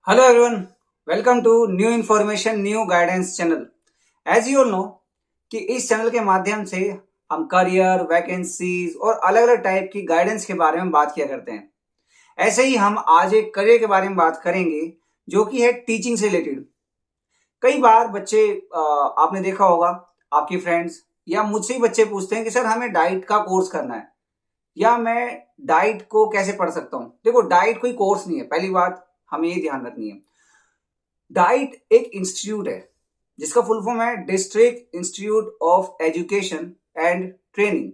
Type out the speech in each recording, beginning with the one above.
Hello everyone, welcome to new information new guidance channel. As you all know कि इस channel के माध्यम से हम करियर, वैकेंसीज और अलग अलग टाइप की गाइडेंस के बारे में बात किया करते हैं। ऐसे ही हम आज एक करियर के बारे में बात करेंगे जो कि है टीचिंग से रिलेटेड। कई बार बच्चे आपने देखा होगा, आपकी फ्रेंड्स या मुझसे ही बच्चे पूछते हैं कि सर हमें डाइट का कोर्स करना है या मैं डाइट को कैसे पढ़ सकता हूँ। देखो, डाइट कोई कोर्स नहीं है, पहली बात हमें ये ध्यान रखनी है। डाइट एक इंस्टीट्यूट है जिसका फुल फॉर्म है district institute of education and training.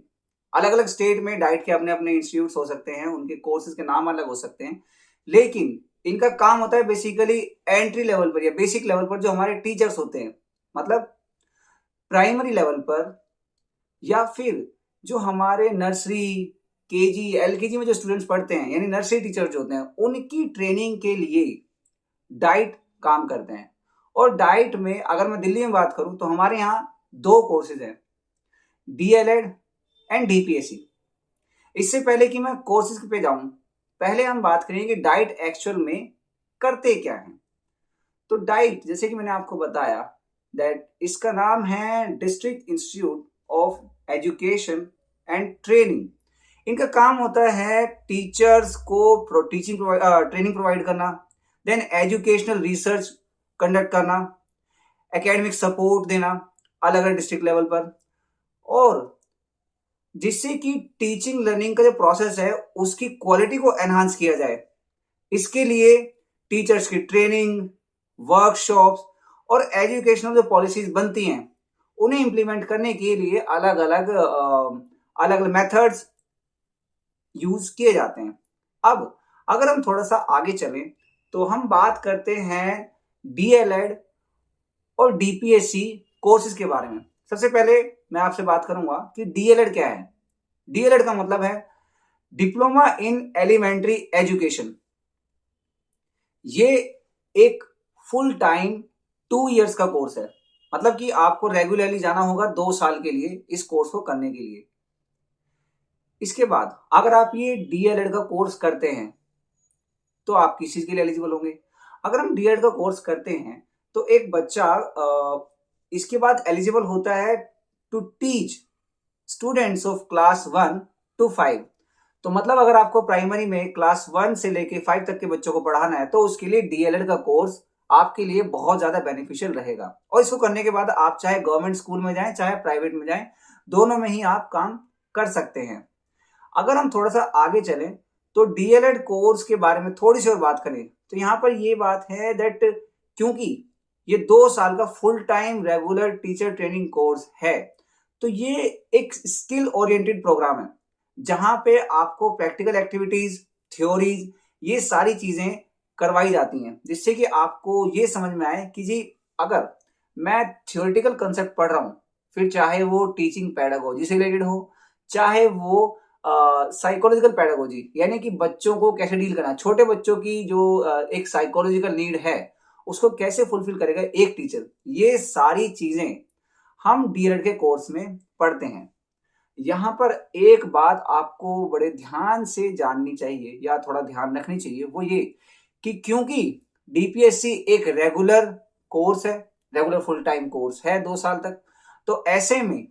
अलग अलग स्टेट में डाइट के अपने अपने इंस्टीट्यूट हो सकते हैं, उनके कोर्सेज के नाम अलग हो सकते हैं, लेकिन इनका काम होता है बेसिकली एंट्री लेवल पर या बेसिक लेवल पर जो हमारे टीचर्स होते हैं, मतलब प्राइमरी लेवल पर, या फिर जो हमारे नर्सरी, केजी, एलकेजी में जो स्टूडेंट्स पढ़ते हैं यानी नर्सरी टीचर जो होते हैं, उनकी ट्रेनिंग के लिए डाइट काम करते हैं। और डाइट में अगर मैं दिल्ली में बात करूं तो हमारे यहाँ दो कोर्सेज हैं, डीएलएड एंड डीपीएससी। इससे पहले कि मैं कोर्सेज पे जाऊं, पहले हम बात करेंगे कि डाइट एक्चुअल में करते क्या है। तो डाइट, जैसे कि मैंने आपको बताया, दैट इसका नाम है district institute of education and training. इनका काम होता है टीचर्स को टीचिंग ट्रेनिंग प्रोवाइड करना, देन एजुकेशनल रिसर्च कंडक्ट करना, एकेडमिक सपोर्ट देना अलग अलग डिस्ट्रिक्ट लेवल पर, और जिससे कि टीचिंग लर्निंग का जो प्रोसेस है उसकी क्वालिटी को एनहांस किया जाए। इसके लिए टीचर्स की ट्रेनिंग, वर्कशॉप्स और एजुकेशनल जो पॉलिसीज बनती हैं उन्हें इंप्लीमेंट करने के लिए अलग अलग मेथड्स यूज किए जाते हैं। अब अगर हम थोड़ा सा आगे चलें तो हम बात करते हैं डीएलएड और डीपीएससी कोर्सेज के बारे में। सबसे पहले मैं आपसे बात करूंगा कि डीएलएड क्या है। डीएलएड का मतलब है डिप्लोमा इन एलिमेंट्री एजुकेशन। ये एक फुल टाइम 2 इयर्स का कोर्स है, मतलब कि आपको रेगुलरली जाना होगा 2 साल के लिए इस कोर्स को करने के लिए। इसके बाद अगर आप ये डीएलएड का कोर्स करते हैं तो आप किस चीज के लिए एलिजिबल होंगे। अगर हम डीएड का कोर्स करते हैं तो एक बच्चा इसके बाद एलिजिबल होता है to teach students of class 1 to 5। तो मतलब अगर आपको प्राइमरी में क्लास 1 से लेके 5 तक के बच्चों को पढ़ाना है तो उसके लिए डीएलएड का कोर्स आपके लिए बहुत ज्यादा बेनिफिशियल रहेगा। और इसको करने के बाद आप चाहे गवर्नमेंट स्कूल में जाएं चाहे प्राइवेट में जाएं, दोनों में ही आप काम कर सकते हैं। अगर हम थोड़ा सा आगे चलें तो डीएलएड कोर्स के बारे में थोड़ी सी और बात करें तो यहाँ पर ये बात है दैट क्योंकि ये 2 साल का full time regular teacher training course है, तो ये एक स्किल ओरिएंटेड प्रोग्राम है जहां पे आपको प्रैक्टिकल एक्टिविटीज, थ्योरीज, ये सारी चीजें करवाई जाती हैं, जिससे कि आपको ये समझ में आए कि जी अगर मैं थ्योरेटिकल कंसेप्ट पढ़ रहा हूं, फिर चाहे वो टीचिंग पैडागोजी से रिलेटेड हो, चाहे वो साइकोलॉजिकल पैडागोजी यानी कि बच्चों को कैसे डील करना, छोटे बच्चों की जो एक साइकोलॉजिकल नीड है उसको कैसे फुलफिल करेगा एक टीचर, ये सारी चीजें हम डीएलएड के कोर्स में पढ़ते हैं। यहां पर एक बात आपको बड़े ध्यान से जाननी चाहिए या थोड़ा ध्यान रखनी चाहिए, वो ये कि क्योंकि डीपीएससी एक रेगुलर कोर्स है, रेगुलर फुल टाइम कोर्स है 2 साल तक, तो ऐसे में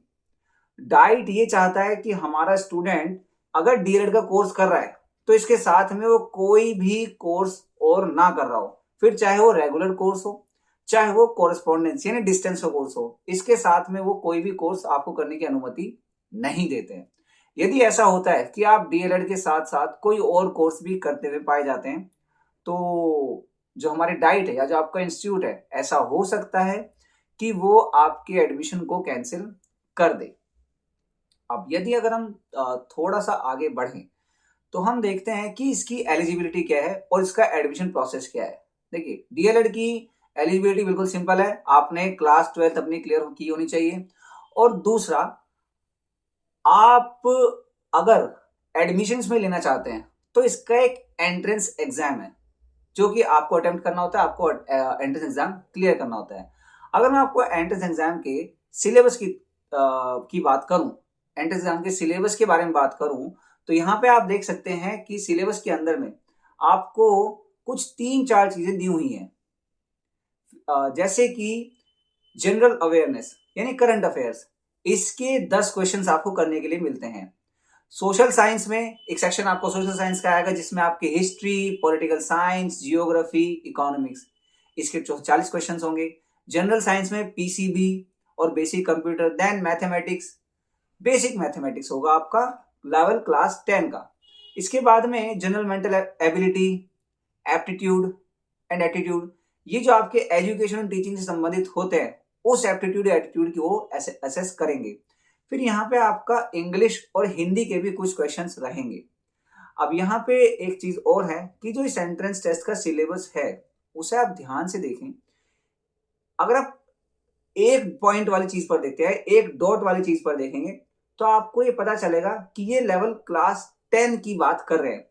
डाइट ये चाहता है कि हमारा स्टूडेंट अगर डीएलएड का कोर्स कर रहा है तो इसके साथ में वो कोई भी कोर्स और ना कर रहा हो, फिर चाहे वो रेगुलर कोर्स हो चाहे वो कोरेस्पॉन्डेंस यानी डिस्टेंस का कोर्स हो, इसके साथ में वो कोई भी कोर्स आपको करने की अनुमति नहीं देते हैं। यदि ऐसा होता है कि आप डीएलएड के साथ साथ कोई और कोर्स भी करते हुए पाए जाते हैं तो जो हमारी डाइट है या जो आपका इंस्टीट्यूट है, ऐसा हो सकता है कि वो आपके एडमिशन को कैंसिल कर दे। अब यदि अगर हम थोड़ा सा आगे बढ़ें तो हम देखते हैं कि इसकी एलिजिबिलिटी क्या है और इसका एडमिशन प्रोसेस क्या है। देखिए, डीएलएड की एलिजिबिलिटी बिल्कुल सिंपल है, आपने क्लास 12 अपनी क्लियर की होनी चाहिए। और दूसरा, आप अगर एडमिशन्स में लेना चाहते हैं तो इसका एक एंट्रेंस एग्जाम है जो कि आपको अटेम्प्ट करना होता है, आपको एंट्रेंस एग्जाम क्लियर करना होता है। अगर मैं आपको एंट्रेंस एग्जाम के सिलेबस की बात करूं, एंट्रेंस एग्जाम के सिलेबस के बारे में बात करूं, तो यहाँ पे आप देख सकते हैं कि सिलेबस के अंदर में आपको कुछ 3-4 चीजें दी हुई हैं, जैसे कि जनरल अवेयरनेस यानी करंट अफेयर्स, इसके 10 क्वेश्चंस आपको करने के लिए मिलते हैं। सोशल साइंस में एक सेक्शन आपको सोशल साइंस का आएगा जिसमें आपके history, political science, geography, economics, इसके 40 क्वेश्चंस होंगे। जनरल साइंस में पीसीबी और basic computer, then mathematics, basic mathematics होगा आपका लेवल क्लास 10 का। इसके बाद में general mental ability, aptitude and attitude, ये जो आपके एजुकेशन और टीचिंग से संबंधित होते हैं उस एप्टीट्यूड या एटीट्यूड की वो असेस करेंगे। फिर यहाँ पे आपका इंग्लिश और हिंदी के भी कुछ क्वेश्चंस रहेंगे। अब यहाँ पे एक चीज और है कि जो इस एंट्रेंस टेस्ट का सिलेबस है उसे आप ध्यान से देखें। अगर आप एक पॉइंट वाली चीज पर देखते हैं, एक डॉट वाली चीज पर देखेंगे, तो आपको ये पता चलेगा कि ये लेवल क्लास 10 की बात कर रहे हैं।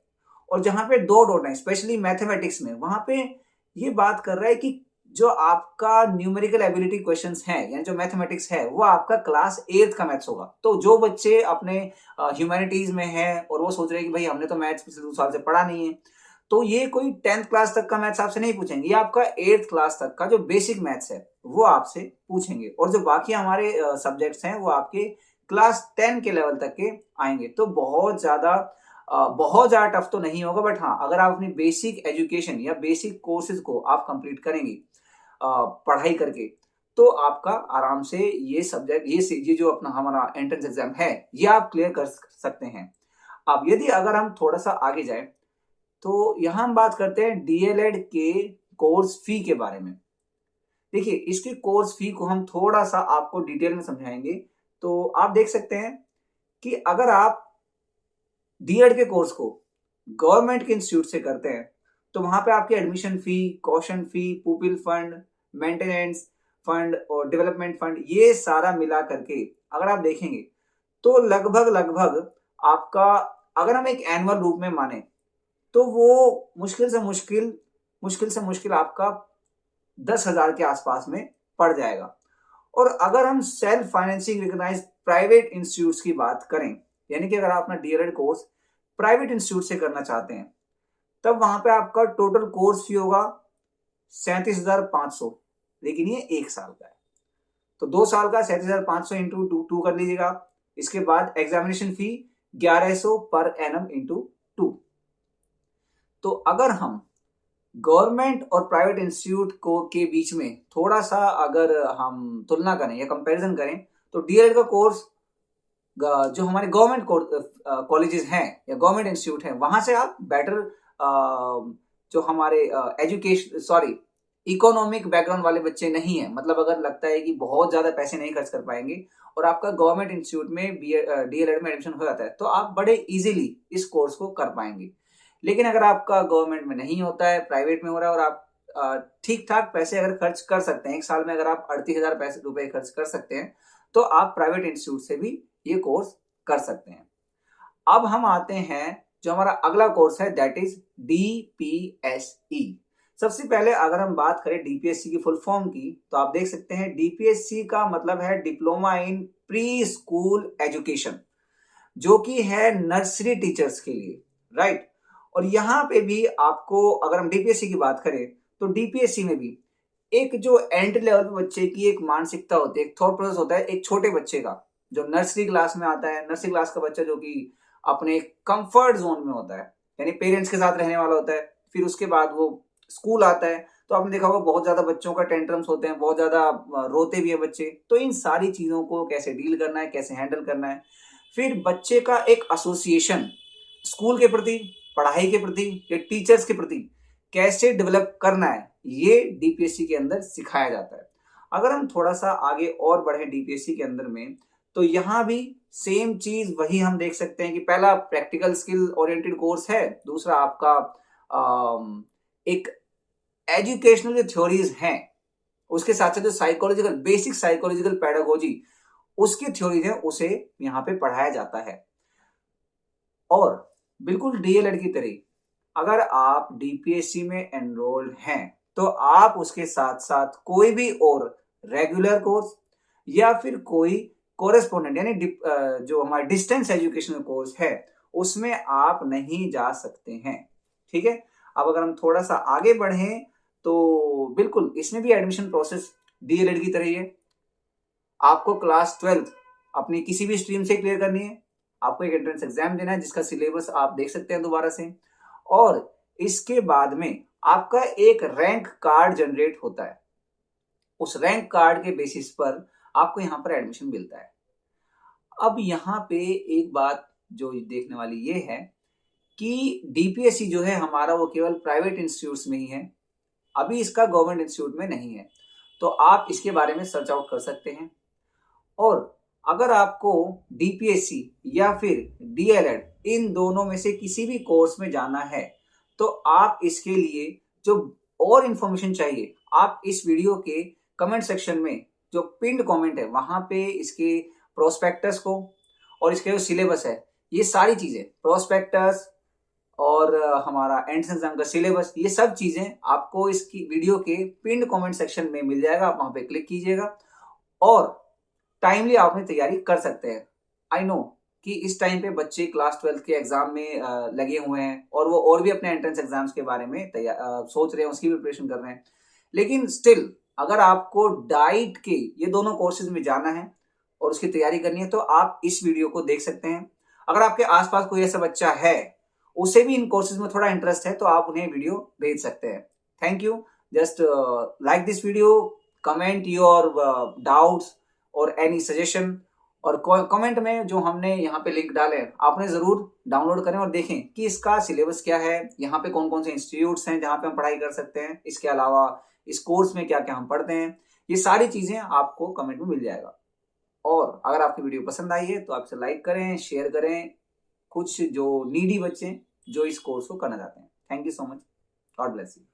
और जहां पे 2 डॉट है, स्पेशली मैथमेटिक्स में, वहां पे ये बात कर रहा है कि जो आपका न्यूमेरिकल एबिलिटी क्वेश्चंस हैं, यानी जो मैथमेटिक्स है, वो आपका क्लास 8 का मैथ्स होगा। तो जो बच्चे अपने ह्यूमैनिटीज में हैं और वो सोच रहे हैं कि भाई हमने तो मैथ्स पिछले 2 साल से पढ़ा नहीं है, तो ये कोई 10th क्लास तक का मैथ्स आपसे नहीं पूछेंगे, ये आपका 8th क्लास तक का जो बेसिक मैथ्स है वो आपसे पूछेंगे। और जो बाकी हमारे सब्जेक्ट्स हैं वो आपके क्लास 10 के लेवल तक के आएंगे। तो बहुत ज्यादा टफ तो नहीं होगा, बट हाँ, अगर आप अपनी बेसिक एजुकेशन या बेसिक कोर्सेज को आप कंप्लीट करेंगे पढ़ाई करके, तो आपका आराम से ये सब्जेक्ट, ये जो अपना हमारा एंट्रेंस एग्जाम है, ये आप क्लियर कर सकते हैं। अब यदि अगर हम थोड़ा सा आगे जाए तो यहां हम बात करते हैं डीएलएड के कोर्स फी के बारे में। देखिए, इसकी कोर्स फी को हम थोड़ा सा आपको डिटेल में समझाएंगे। तो आप देख सकते हैं कि अगर आप डीएड के कोर्स को गवर्नमेंट के इंस्टीट्यूट से करते हैं तो वहां पे आपकी एडमिशन फी, कॉशन फी, पुपिल फंड, मेंटेनेंस फंड और डेवलपमेंट फंड, ये सारा मिला करके अगर आप देखेंगे तो लगभग आपका, अगर हम एक एनुअल रूप में माने, तो वो मुश्किल से मुश्किल आपका 10,000 के आसपास में पड़ जाएगा। और अगर हम self financing recognised private institutes की बात करें, यानी कि अगर आप अपना डीएलएड कोर्स प्राइवेट इंस्टीट्यूट से करना चाहते हैं, तब वहां पे आपका टोटल कोर्स फी होगा 37,500, लेकिन ये 1 साल का है। तो 2 साल का 37,500 इंटू 2 कर लीजिएगा। इसके बाद एग्जामिनेशन फी 1100 पर एनम इंटू 2। तो अगर हम गवर्नमेंट और प्राइवेट इंस्टीट्यूट को के बीच में थोड़ा सा अगर हम तुलना करें या कंपैरिजन करें, तो डीएलएड का कोर्स जो हमारे गवर्नमेंट कॉलेजेस हैं या गवर्नमेंट इंस्टीट्यूट हैं, वहां से आप बेटर, जो हमारे इकोनॉमिक बैकग्राउंड वाले बच्चे नहीं है, मतलब अगर लगता है कि बहुत ज्यादा पैसे नहीं खर्च कर पाएंगे और आपका गवर्नमेंट इंस्टीट्यूट में डीएलएड में एडमिशन हो जाता है, तो आप बड़े इजीली इस कोर्स को कर पाएंगे। लेकिन अगर आपका गवर्नमेंट में नहीं होता है, प्राइवेट में हो रहा है, और आप ठीक ठाक पैसे अगर खर्च कर सकते हैं, 1 साल में अगर आप 38,000 रुपए खर्च कर सकते हैं, तो आप प्राइवेट इंस्टीट्यूट से भी ये कोर्स कर सकते हैं। अब हम आते हैं जो हमारा अगला कोर्स है, दैट इज डीपीएसई। सबसे पहले अगर हम बात करें डीपीएससी की फुल फॉर्म की, तो आप देख सकते हैं डीपीएससी का मतलब है diploma in pre school education, जो कि है नर्सरी टीचर्स के लिए, राइट। और यहां पे भी आपको, अगर हम डीपीएससी की बात करें, तो डीपीएससी में भी एक जो एंट्री लेवल पे बच्चे की एक मानसिकता होती है, एक थॉट प्रोसेस होता है, एक छोटे बच्चे का जो नर्सरी क्लास में आता है, नर्सरी क्लास का बच्चा जो कि अपने कंफर्ट जोन में होता है, यानी पेरेंट्स के साथ रहने वाला होता है। फिर उसके बाद वो स्कूल आता है, तो आपने देखा होगा बहुत ज्यादा बच्चों का टेंट्रम्स होते हैं, बहुत ज्यादा रोते भी है बच्चे। तो इन सारी चीजों को कैसे डील करना है, कैसे हैंडल करना है, फिर बच्चे का एक एसोसिएशन स्कूल के प्रति, पढ़ाई के प्रति या टीचर्स के प्रति कैसे डेवलप करना है, ये डीपीएससी के अंदर सिखाया जाता है। अगर हम थोड़ा सा आगे और बढ़े डीपीएससी के अंदर में, तो यहां भी सेम चीज वही हम देख सकते हैं कि पहला प्रैक्टिकल स्किल ओरिएंटेड कोर्स है, दूसरा आपका एक एजुकेशनल जो थ्योरीज हैं, उसके साथ साथ जो साइकोलॉजिकल, बेसिक साइकोलॉजिकल पेडागोजी, उसकी थ्योरीज है, उसे यहाँ पे पढ़ाया जाता है। और बिल्कुल डीएलएड की तरह अगर आप डीपीएससी में एनरोल्ड हैं, तो आप उसके साथ साथ कोई भी और रेगुलर कोर्स या फिर कोई कोरेस्पोंडेंट, यानी जो हमारा डिस्टेंस एजुकेशनल कोर्स है, उसमें आप नहीं जा सकते हैं, ठीक है। अब अगर हम थोड़ा सा आगे बढ़ें तो बिल्कुल इसमें भी एडमिशन प्रोसेस डीएलएड की तरह ही है। आपको क्लास 12 अपनी किसी भी स्ट्रीम से क्लियर करनी है, आपको एक एंट्रेंस एग्जाम देना है जिसका सिलेबस आप देख सकते हैं दोबारा से, और इसके बाद में आपका एक रैंक कार्ड जनरेट होता है। उस रैंक कार्ड के बेसिस पर आपको यहाँ पर एडमिशन मिलता है। अब यहाँ पे एक बात जो देखने वाली ये है कि डीपीएससी जो है हमारा वो केवल प्राइवेट इंस्टीट्यूट्स में ही है, अभी इसका गवर्नमेंट इंस्टीट्यूट में नहीं है, तो आप इसके बारे में सर्च आउट कर सकते हैं। और अगर आपको डीपीएससी या फिर डीएलएड इन दोनों में से किसी भी कोर्स में जाना है तो आप इसके लिए जो और इंफॉर्मेशन चाहिए आप इस वीडियो के कमेंट सेक्शन में जो पिन्ड कमेंट है वहां पे इसके प्रोस्पेक्टस को और इसके जो सिलेबस है ये सारी चीजें, प्रोस्पेक्टस और हमारा एंट्रेंस एग्जाम का सिलेबस, ये सब चीजें आपको इसकी वीडियो के पिन्ड कमेंट सेक्शन में मिल जाएगा। आप वहां पे क्लिक कीजिएगा और टाइमली आप अपनी तैयारी कर सकते हैं। आई नो कि इस टाइम पे बच्चे क्लास 12 के एग्जाम में लगे हुए हैं और वो और भी अपने एंट्रेंस एग्जाम्स के बारे में सोच रहे हैं, उसकी प्रिपरेशन कर रहे हैं, लेकिन स्टिल अगर आपको डाइट के ये दोनों कोर्सेज में जाना है और उसकी तैयारी करनी है तो आप इस वीडियो को देख सकते हैं। अगर आपके आसपास कोई ऐसा बच्चा है उसे भी इन कोर्सेज में थोड़ा इंटरेस्ट है तो आप उन्हें वीडियो भेज सकते हैं। Thank you. Just like this video, comment your doubts और एनी सजेशन, और कमेंट में जो हमने यहाँ पे लिंक डाले आपने जरूर डाउनलोड करें और देखें कि इसका सिलेबस क्या है, यहाँ पे कौन कौन से इंस्टीट्यूट्स हैं जहाँ पे हम पढ़ाई कर सकते हैं, इसके अलावा इस कोर्स में क्या क्या हम पढ़ते हैं, ये सारी चीजें आपको कमेंट में मिल जाएगा। और अगर आपकी वीडियो पसंद आई है तो आप इसे लाइक करें, शेयर करें कुछ जो नीडी बच्चे जो इस कोर्स को करना चाहते हैं। Thank you so much. God bless you.